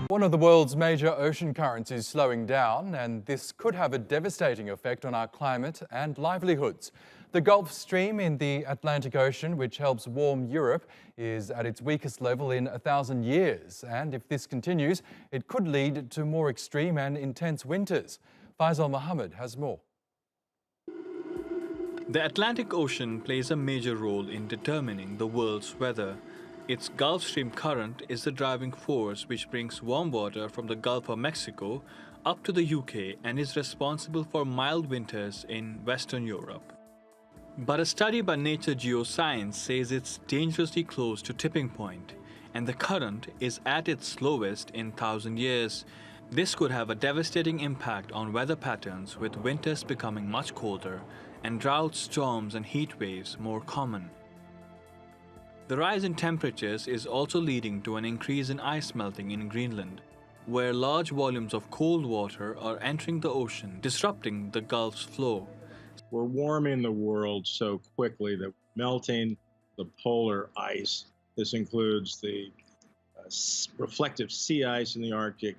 One of the world's major ocean currents is slowing down, and this could have a devastating effect on our climate and livelihoods. The Gulf Stream in the Atlantic Ocean, which helps warm Europe, is at its weakest level in 1,000 years. And if this continues, it could lead to more extreme and intense winters. Faisal Mohammed has more. The Atlantic Ocean plays a major role in determining the world's weather. Its Gulf Stream current is the driving force which brings warm water from the Gulf of Mexico up to the UK and is responsible for mild winters in Western Europe. But a study by Nature Geoscience says it's dangerously close to tipping point, and the current is at its slowest in 1,000 years. This could have a devastating impact on weather patterns, with winters becoming much colder and droughts, storms and heat waves more common. The rise in temperatures is also leading to an increase in ice melting in Greenland, where large volumes of cold water are entering the ocean, disrupting the Gulf's flow. We're warming the world so quickly that melting the polar ice, this includes the reflective sea ice in the Arctic,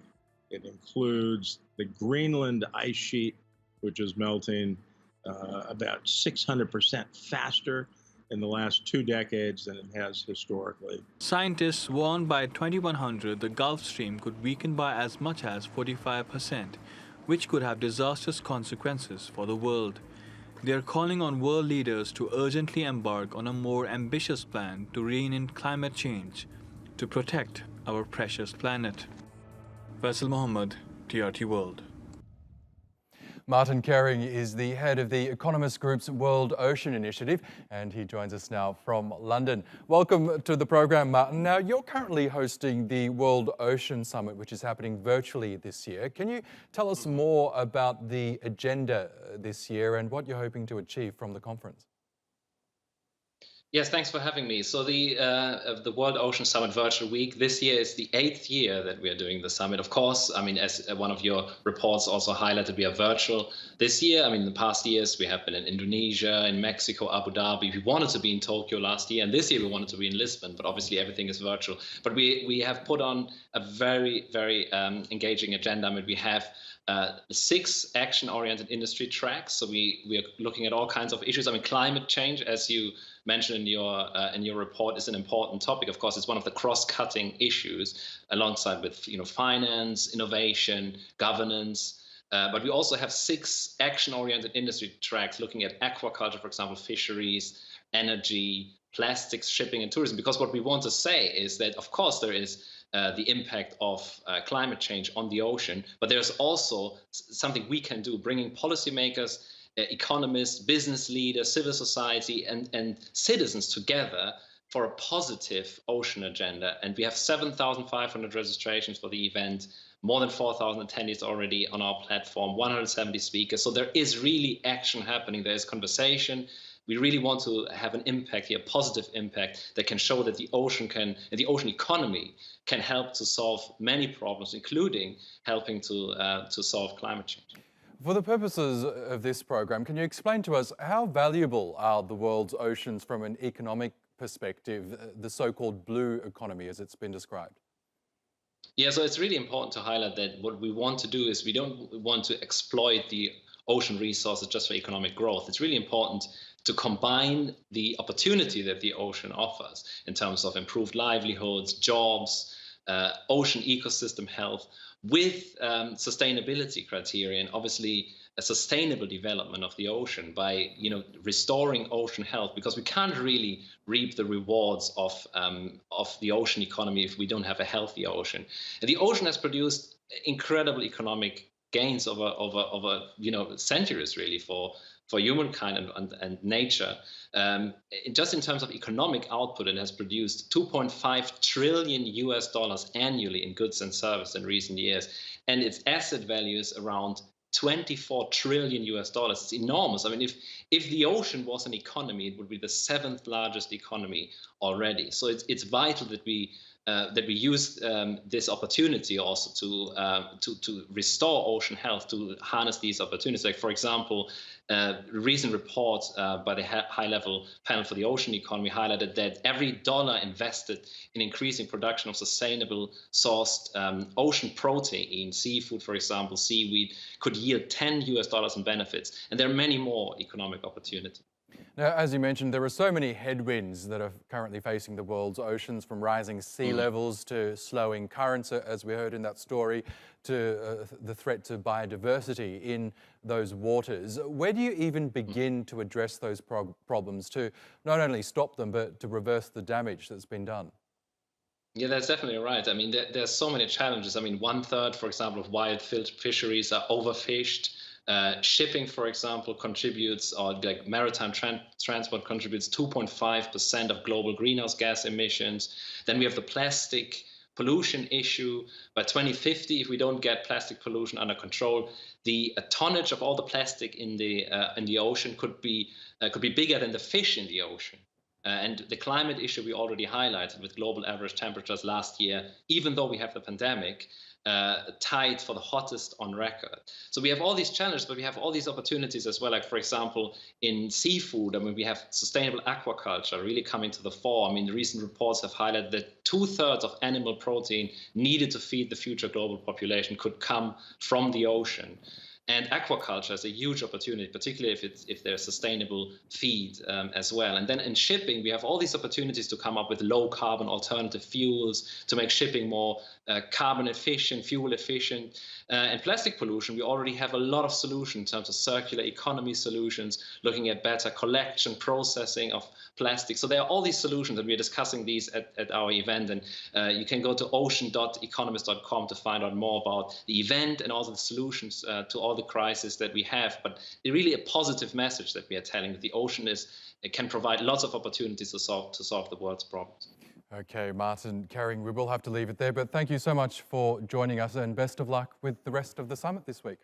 it includes the Greenland ice sheet, which is melting about 600% faster in the last 2 decades than it has historically. Scientists warn by 2100 the Gulf Stream could weaken by as much as 45%, which could have disastrous consequences for the world. They are calling on world leaders to urgently embark on a more ambitious plan to rein in climate change to protect our precious planet. Faisal Mohammed, TRT World. Martin Koehring is the head of the Economist Group's World Ocean Initiative, and he joins us now from London. Welcome to the program, Martin. Now, you're currently hosting the World Ocean Summit, which is happening virtually this year. Can you tell us more about the agenda this year and what you're hoping to achieve from the conference? Yes, thanks for having me. So the World Ocean Summit Virtual Week this year is the 8th year that we are doing the summit. Of course, I mean, as one of your reports also highlighted, we are virtual this year. I mean, in the past years, we have been in Indonesia, in Mexico, Abu Dhabi. We wanted to be in Tokyo last year, and this year we wanted to be in Lisbon, but obviously everything is virtual. But we have put on a very, very engaging agenda. I mean, we have 6 action-oriented industry tracks. So we are looking at all kinds of issues. I mean, climate change, as you mentioned in your report, is an important topic. Of course, it's one of the cross-cutting issues, alongside with finance, innovation, governance. But we also have 6 action-oriented industry tracks looking at aquaculture, for example, fisheries, energy, plastics, shipping, and tourism. Because what we want to say is that, of course, there is the impact of climate change on the ocean, but there's also something we can do, bringing policymakers, economists, business leaders, civil society, and citizens together for a positive ocean agenda. And we have 7,500 registrations for the event, more than 4,000 attendees already on our platform, 170 speakers. So there is really action happening. There is conversation. We really want to have an impact here, a positive impact that can show that the ocean economy can help to solve many problems, including helping to solve climate change. For the purposes of this program, can you explain to us how valuable are the world's oceans from an economic perspective, the so-called blue economy as it's been described? Yeah, so it's really important to highlight that what we want to do is we don't want to exploit the ocean resources just for economic growth. It's really important to combine the opportunity that the ocean offers in terms of improved livelihoods, jobs, ocean ecosystem health, with sustainability criteria, and obviously a sustainable development of the ocean by restoring ocean health, because we can't really reap the rewards of the ocean economy if we don't have a healthy ocean. And the ocean has produced incredible economic gains over centuries, really, for humankind and nature. Just in terms of economic output, it has produced $2.5 trillion annually in goods and services in recent years, and its asset value is around $24 trillion. It's enormous. I mean, if the ocean was an economy, it would be the 7th largest economy already. So it's vital that we that we use this opportunity also to restore ocean health, to harness these opportunities. Like, for example, a recent report by the high-level panel for the ocean economy highlighted that every dollar invested in increasing production of sustainable sourced ocean protein, seafood, for example, seaweed, could yield $10 in benefits. And there are many more economic opportunities. Now, as you mentioned, there are so many headwinds that are currently facing the world's oceans, from rising sea levels to slowing currents, as we heard in that story, to the threat to biodiversity in those waters. Where do you even begin to address those problems, to not only stop them, but to reverse the damage that's been done? Yeah, that's definitely right. I mean, there's so many challenges. I mean, 1/3, for example, of wild fisheries are overfished. Shipping, for example, contributes, or like maritime transport contributes 2.5% of global greenhouse gas emissions. Then we have the plastic pollution issue. By 2050, if we don't get plastic pollution under control, the tonnage of all the plastic in the ocean could be bigger than the fish in the ocean. And the climate issue we already highlighted, with global average temperatures last year, even though we have the pandemic, tied for the hottest on record. So we have all these challenges, but we have all these opportunities as well. Like, for example, in seafood, I mean, we have sustainable aquaculture really coming to the fore. I mean, the recent reports have highlighted that 2/3 of animal protein needed to feed the future global population could come from the ocean. And aquaculture is a huge opportunity, particularly if there's sustainable feed as well. And then in shipping, we have all these opportunities to come up with low carbon alternative fuels to make shipping more carbon efficient, fuel efficient. And plastic pollution, we already have a lot of solutions in terms of circular economy solutions, looking at better collection, processing of plastic. So there are all these solutions, and we're discussing these at our event. And you can go to ocean.economist.com to find out more about the event and also the solutions to all the crises that we have. But really a positive message that we are telling, that the ocean it can provide lots of opportunities to solve the world's problems. Okay, Martin Koehring, we will have to leave it there, but thank you so much for joining us, and best of luck with the rest of the summit this week.